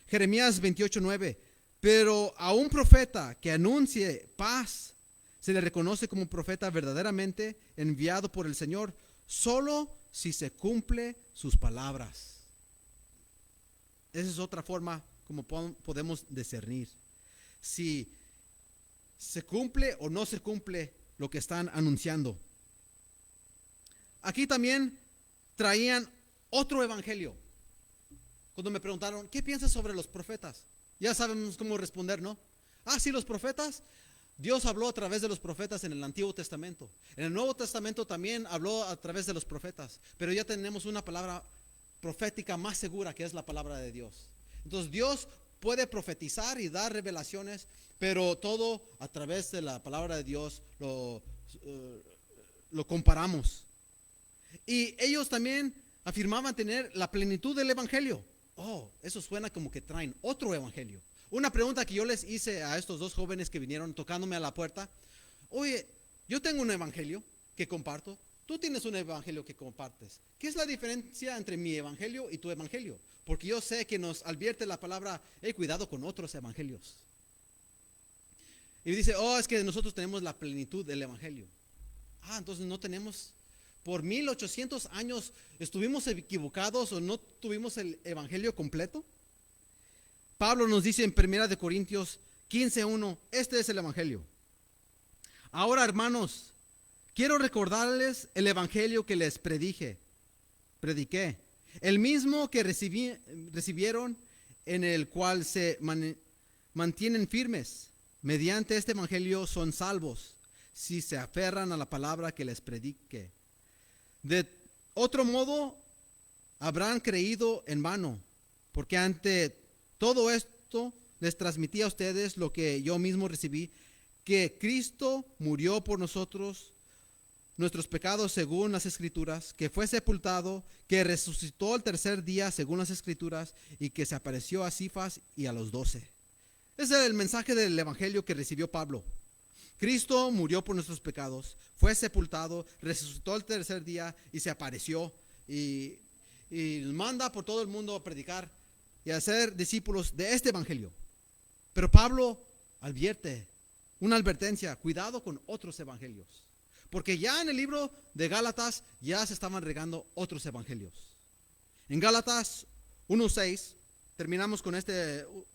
Jeremías 28:9. Pero a un profeta que anuncie paz se le reconoce como profeta verdaderamente enviado por el Señor, solo si se cumple sus palabras. Esa es otra forma como podemos discernir si se cumple o no se cumple lo que están anunciando. Aquí también traían otro evangelio. Cuando me preguntaron, ¿qué piensas sobre los profetas? Ya sabemos cómo responder, ¿no? Sí, los profetas. Dios habló a través de los profetas en el Antiguo Testamento. En el Nuevo Testamento también habló a través de los profetas. Pero ya tenemos una palabra profética más segura, que es la palabra de Dios. Entonces Dios puede profetizar y dar revelaciones, pero todo a través de la palabra de Dios lo comparamos. Y ellos también afirmaban tener la plenitud del evangelio. Eso suena como que traen otro evangelio. Una pregunta que yo les hice a estos dos jóvenes que vinieron tocándome a la puerta. Oye, yo tengo un evangelio que comparto. Tú tienes un evangelio que compartes. ¿Qué es la diferencia entre mi evangelio y tu evangelio? Porque yo sé que nos advierte la palabra, cuidado con otros evangelios. Y dice, es que nosotros tenemos la plenitud del evangelio. Entonces no tenemos. Por 1800 años estuvimos equivocados o no tuvimos el evangelio completo. Pablo nos dice en 1 Corintios 15:1, este es el evangelio. Ahora, hermanos, quiero recordarles el evangelio que les prediqué, el mismo que recibieron, en el cual se mantienen firmes. Mediante este evangelio son salvos, si se aferran a la palabra que les prediqué. De otro modo, habrán creído en vano, porque ante todo esto les transmití a ustedes lo que yo mismo recibí, que Cristo murió por nosotros, nuestros pecados según las Escrituras, que fue sepultado, que resucitó al tercer día según las Escrituras, y que se apareció a Cifas y a los 12. Ese es el mensaje del evangelio que recibió Pablo. Cristo murió por nuestros pecados, fue sepultado, resucitó el tercer día y se apareció y manda por todo el mundo a predicar y a ser discípulos de este evangelio. Pero Pablo advierte, una advertencia, cuidado con otros evangelios. Porque ya en el libro de Gálatas ya se estaban regando otros evangelios. En Gálatas 1:6, terminamos con esta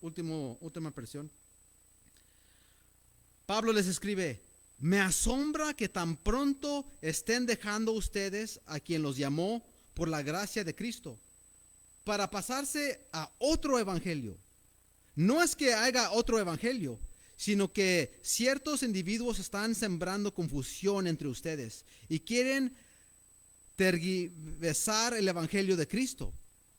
última versión. Pablo les escribe: me asombra que tan pronto estén dejando ustedes a quien los llamó por la gracia de Cristo para pasarse a otro evangelio. No es que haya otro evangelio, sino que ciertos individuos están sembrando confusión entre ustedes y quieren tergiversar el evangelio de Cristo.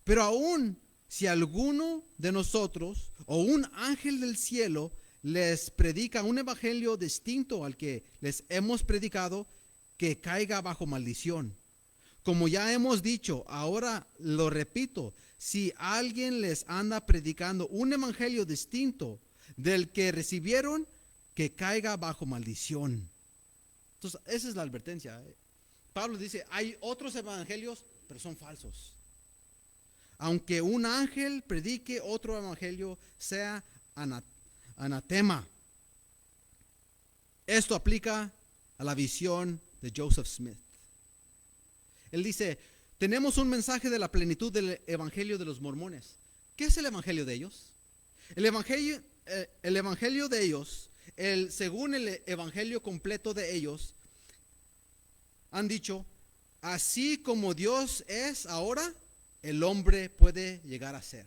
Pero aún si alguno de nosotros o un ángel del cielo les predica un evangelio distinto al que les hemos predicado, que caiga bajo maldición. Como ya hemos dicho, ahora lo repito, si alguien les anda predicando un evangelio distinto del que recibieron, que caiga bajo maldición. Entonces, esa es la advertencia. Pablo dice, hay otros evangelios, pero son falsos. Aunque un ángel predique otro evangelio, sea anatema. Esto aplica a la visión de Joseph Smith. Él dice, tenemos un mensaje de la plenitud del evangelio de los mormones. ¿Qué es el evangelio de ellos? El evangelio de ellos, según el evangelio completo de ellos, han dicho, así como Dios es ahora, el hombre puede llegar a ser.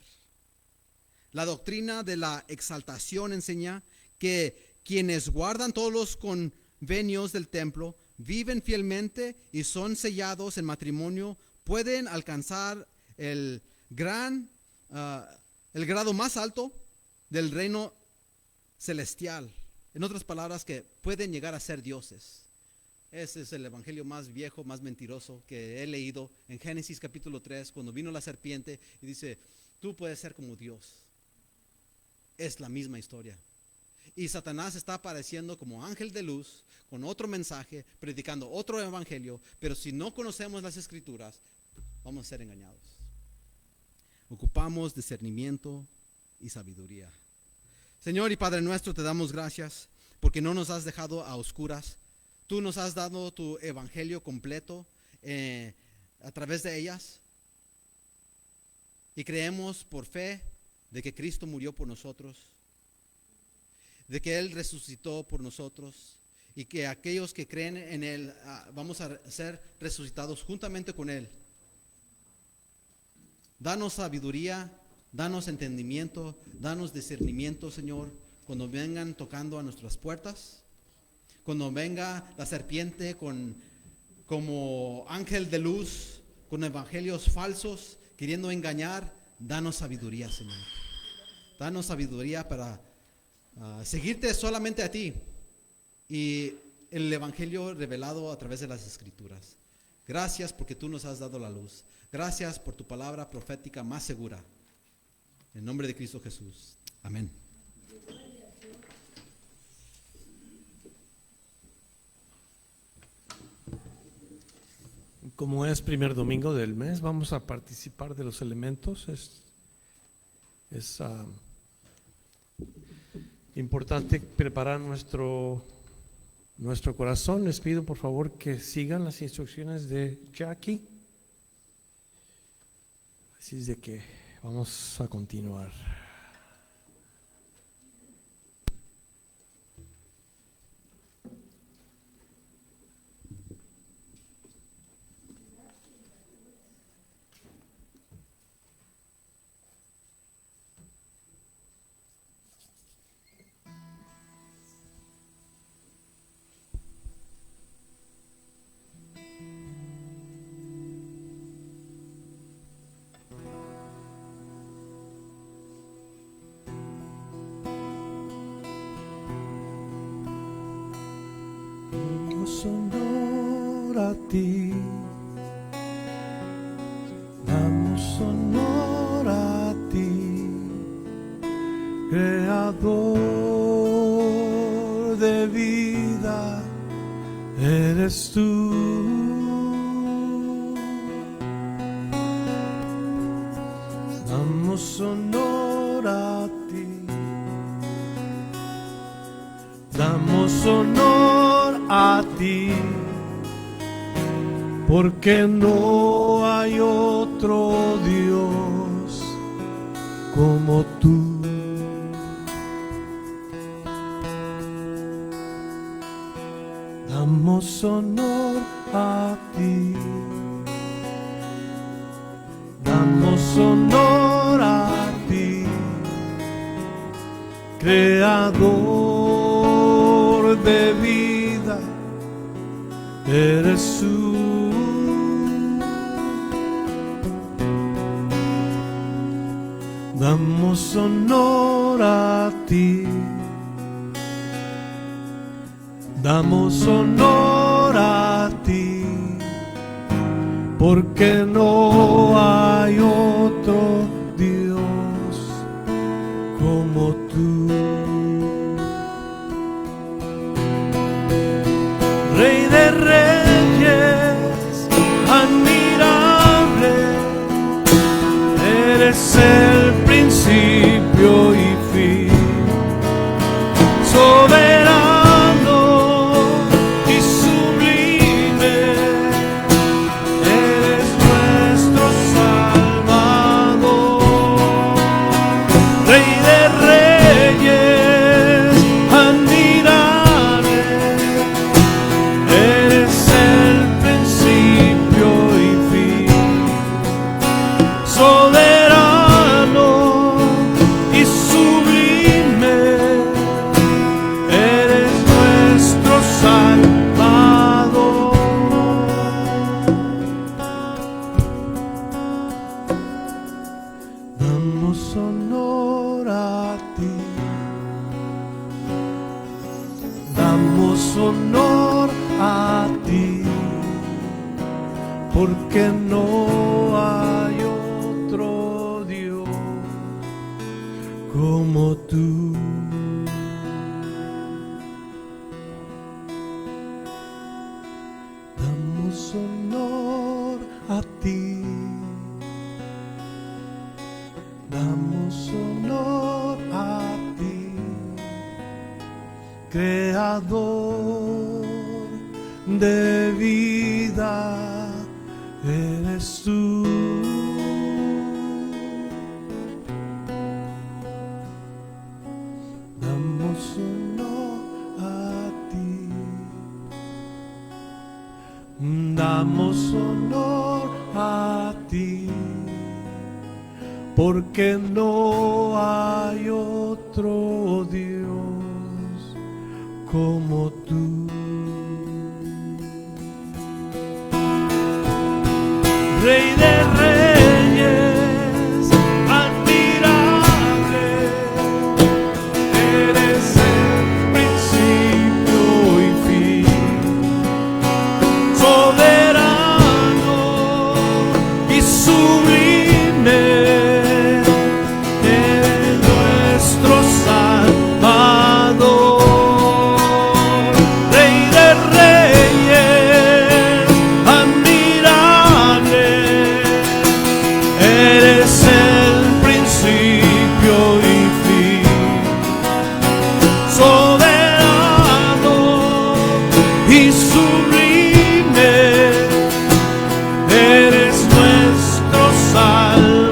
La doctrina de la exaltación enseña que quienes guardan todos los convenios del templo, viven fielmente y son sellados en matrimonio, pueden alcanzar el grado más alto del reino celestial. En otras palabras, que pueden llegar a ser dioses. Ese es el evangelio más viejo, más mentiroso que he leído en Génesis capítulo 3, cuando vino la serpiente y dice, tú puedes ser como Dios. Es la misma historia. Y Satanás está apareciendo como ángel de luz, con otro mensaje, predicando otro evangelio, pero si no conocemos las escrituras, vamos a ser engañados. Ocupamos discernimiento y sabiduría. Señor y Padre nuestro, te damos gracias porque no nos has dejado a oscuras. Tú nos has dado tu evangelio completo a través de ellas. Y creemos por fe de que Cristo murió por nosotros, de que Él resucitó por nosotros y que aquellos que creen en Él vamos a ser resucitados juntamente con Él. Danos sabiduría, danos entendimiento, danos discernimiento, Señor, cuando vengan tocando a nuestras puertas, cuando venga la serpiente como ángel de luz, con evangelios falsos, queriendo engañar, danos sabiduría, Señor. Danos sabiduría para seguirte solamente a ti y el evangelio revelado a través de las escrituras. Gracias porque tú nos has dado la luz. Gracias por tu palabra profética más segura. En nombre de Cristo Jesús. Amén. Como es primer domingo del mes, vamos a participar de los elementos. Es importante preparar nuestro corazón. Les pido por favor que sigan las instrucciones de Jackie. Así es de que vamos a continuar. Honor a ti, damos honor a ti, creador de vida, eres tú. Damos honor a ti, Damos honor a ti, porque no hay otro Dios como tú. Damos honor a ti, damos honor a ti, Creador de vida, eres tú. Damos honor a ti, damos honor a ti, porque no hay otro Dios como tú. Rey de reyes, admirable, eres el principio y fin, soberano y sublime, eres nuestro Salvador. Rey de reyes, admirable, eres el principio y fin, soberano y sublime, eres nuestro Salvador. Damos honor a ti, damos honor a ti, porque no hay otro Dios como tú. Damos honor a ti, damos honor a ti, Creador de vida, eres tú. Damos honor a ti, damos honor a ti, porque no hay otro Dios como tú. Rey de reyes, admirable, eres el principio y fin, soberano y sublime, eres nuestro Salvador. Rey de reyes, admirable, eres el principio y fin, soberano y sublime, eres nuestro Salvador.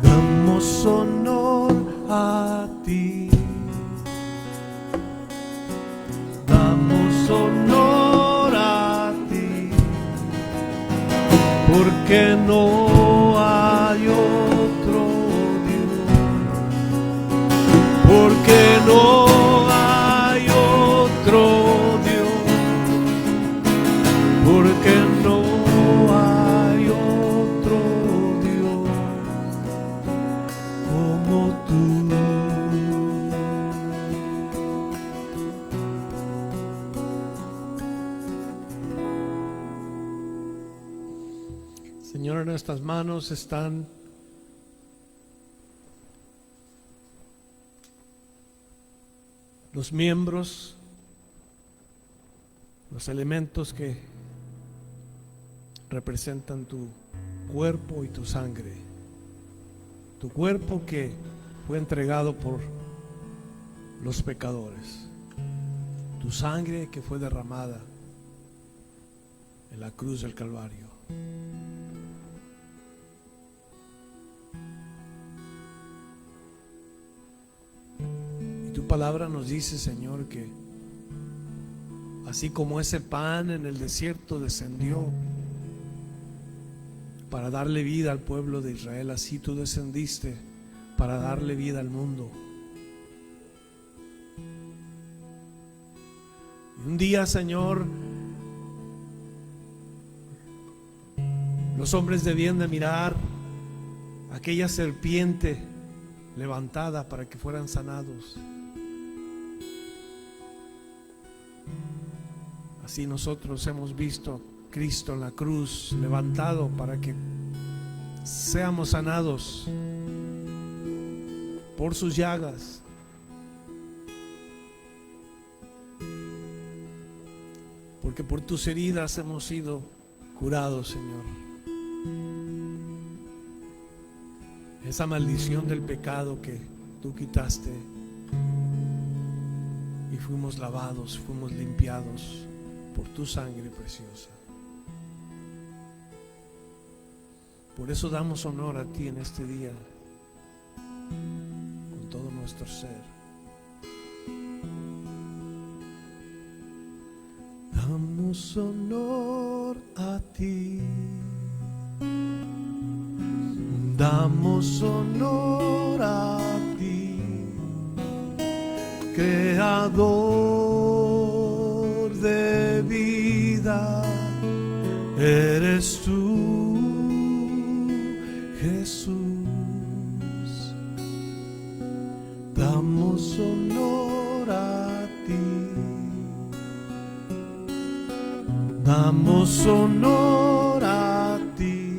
Damos honor a ti, damos honor a ti, porque no hay otro Dios, porque no hay otro Dios, porque no hay otro Dios como tú. Señor, en nuestras manos están los miembros, los elementos que representan tu cuerpo y tu sangre. Tu cuerpo que fue entregado por los pecadores. Tu sangre que fue derramada en la cruz del Calvario. Y tu palabra nos dice, Señor, que así como ese pan en el desierto descendió para darle vida al pueblo de Israel, así tú descendiste para darle vida al mundo. Y un día, Señor, los hombres debían de mirar aquella serpiente levantada para que fueran sanados. Así nosotros hemos visto Cristo en la cruz levantado para que seamos sanados por sus llagas. Porque por tus heridas hemos sido curados, Señor. Esa maldición del pecado que tú quitaste, y fuimos lavados, fuimos limpiados por tu sangre preciosa. Por eso damos honor a ti en este día con todo nuestro ser. Damos honor a ti. Damos honor a ti, Creador de vida, eres tú, Jesús. Damos honor a ti, damos honor a ti,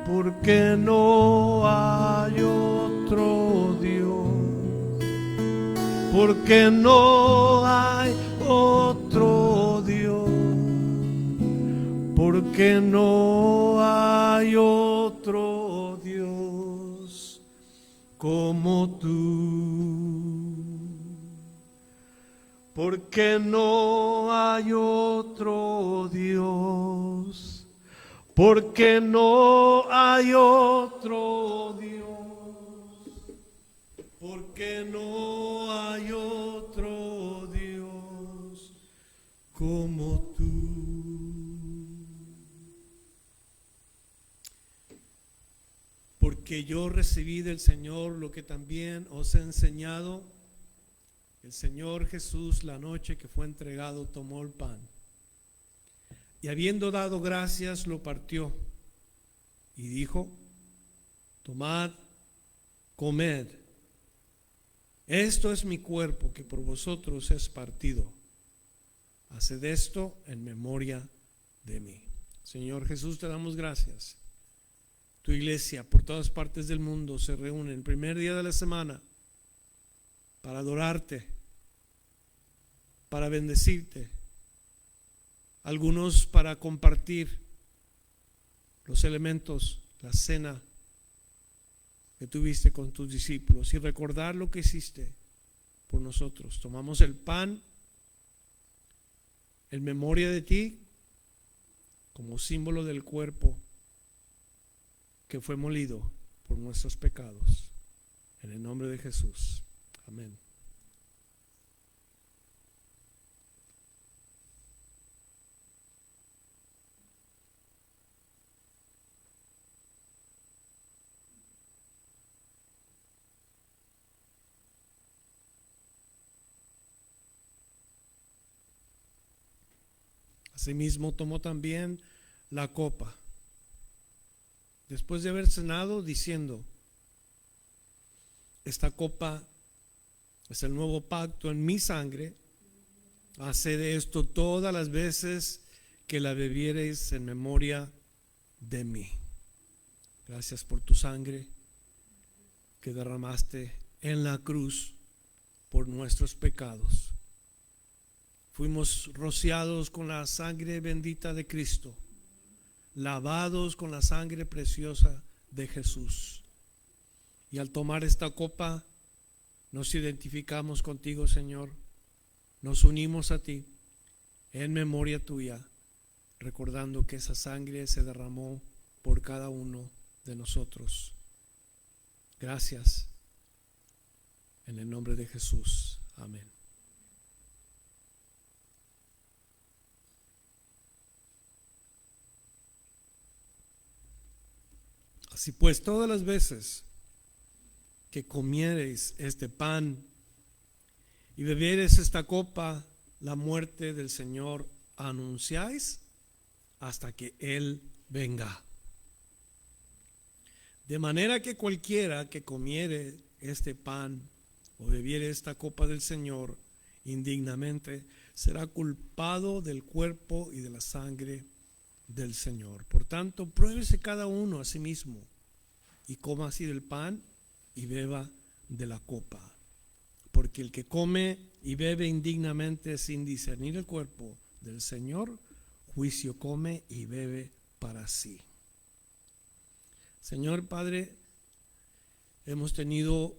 porque no hay otro Dios, porque no hay otro Dios, porque no hay otro Dios como tú, porque no hay otro Dios, porque no hay otro Dios, porque no hay otro Dios como tú. Porque yo recibí del Señor lo que también os he enseñado. El Señor Jesús, la noche que fue entregado, tomó el pan y habiendo dado gracias, lo partió y dijo: tomad, comed, esto es mi cuerpo que por vosotros es partido, haced esto en memoria de mí. Señor Jesús, te damos gracias. Tu iglesia por todas partes del mundo se reúne el primer día de la semana para adorarte, para bendecirte, algunos para compartir los elementos, la cena que tuviste con tus discípulos y recordar lo que hiciste por nosotros. Tomamos el pan en memoria de ti como símbolo del cuerpo que fue molido por nuestros pecados. En el nombre de Jesús. Amén. Asimismo tomó también la copa, después de haber cenado, diciendo: esta copa es el nuevo pacto en mi sangre, haced esto todas las veces que la bebiereis en memoria de mí. Gracias por tu sangre que derramaste en la cruz por nuestros pecados. Fuimos rociados con la sangre bendita de Cristo, lavados con la sangre preciosa de Jesús. Y al tomar esta copa, nos identificamos contigo, Señor. Nos unimos a ti en memoria tuya, recordando que esa sangre se derramó por cada uno de nosotros. Gracias. En el nombre de Jesús. Amén. Así pues, todas las veces que comiereis este pan y bebiereis esta copa, la muerte del Señor anunciáis hasta que Él venga. De manera que cualquiera que comiere este pan o bebiere esta copa del Señor indignamente, será culpado del cuerpo y de la sangre del Señor. Por tanto, pruébese cada uno a sí mismo y coma así del pan y beba de la copa. Porque el que come y bebe indignamente sin discernir el cuerpo del Señor, juicio come y bebe para sí. Señor Padre, hemos tenido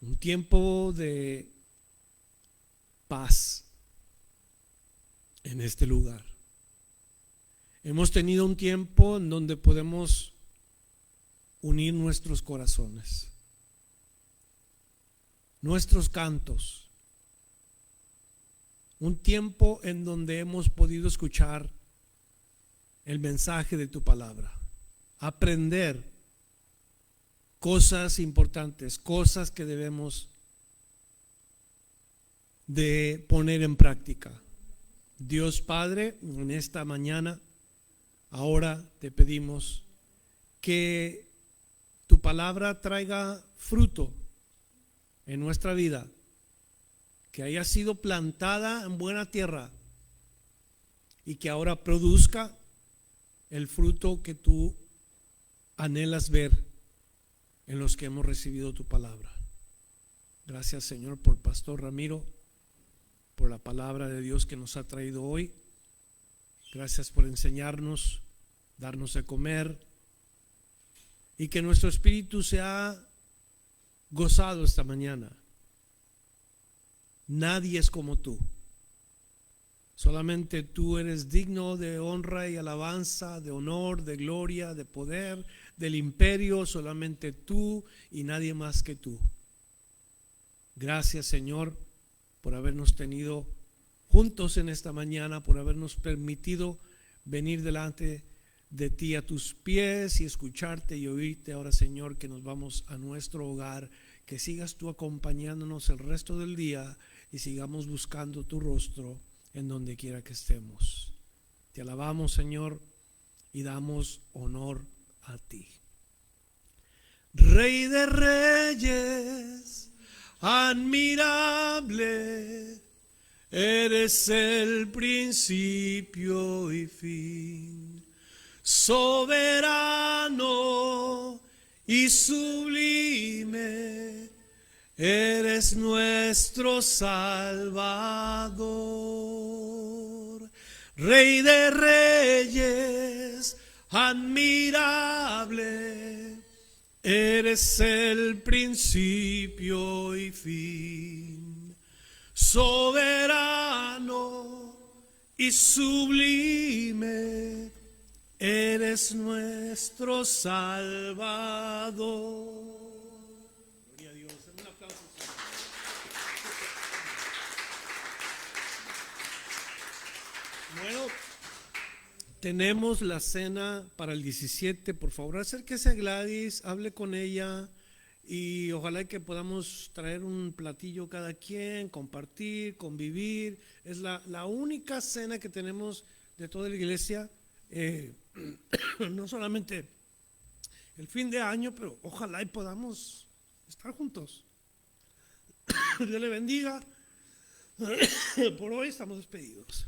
un tiempo de paz en este lugar. Hemos tenido un tiempo en donde podemos unir nuestros corazones, nuestros cantos, un tiempo en donde hemos podido escuchar el mensaje de tu palabra, aprender cosas importantes, cosas que debemos de poner en práctica. Dios Padre, en esta mañana, ahora te pedimos que tu palabra traiga fruto en nuestra vida, que haya sido plantada en buena tierra y que ahora produzca el fruto que tú anhelas ver en los que hemos recibido tu palabra. Gracias, Señor, por Pastor Ramiro, por la palabra de Dios que nos ha traído hoy. Gracias por enseñarnos, darnos de comer, y que nuestro espíritu se ha gozado esta mañana. Nadie es como tú. Solamente tú eres digno de honra y alabanza, de honor, de gloria, de poder, del imperio. Solamente tú y nadie más que tú. Gracias, Señor, por habernos tenido juntos en esta mañana, por habernos permitido venir delante de ti a tus pies y escucharte y oírte. Ahora, Señor, que nos vamos a nuestro hogar, que sigas tú acompañándonos el resto del día y sigamos buscando tu rostro en donde quiera que estemos. Te alabamos, Señor, y damos honor a ti. Rey de reyes, admirable, eres el principio y fin, soberano y sublime, eres nuestro Salvador. Rey de reyes, admirable, eres el principio y fin, soberano y sublime, eres nuestro Salvador. Gloria a Dios. Un aplauso. Bueno, tenemos la cena para el 17. Por favor, acérquese a Gladys, hable con ella y ojalá que podamos traer un platillo cada quien, compartir, convivir. Es la única cena que tenemos de toda la iglesia. No solamente el fin de año, pero ojalá y podamos estar juntos. Dios le bendiga. Por hoy estamos despedidos.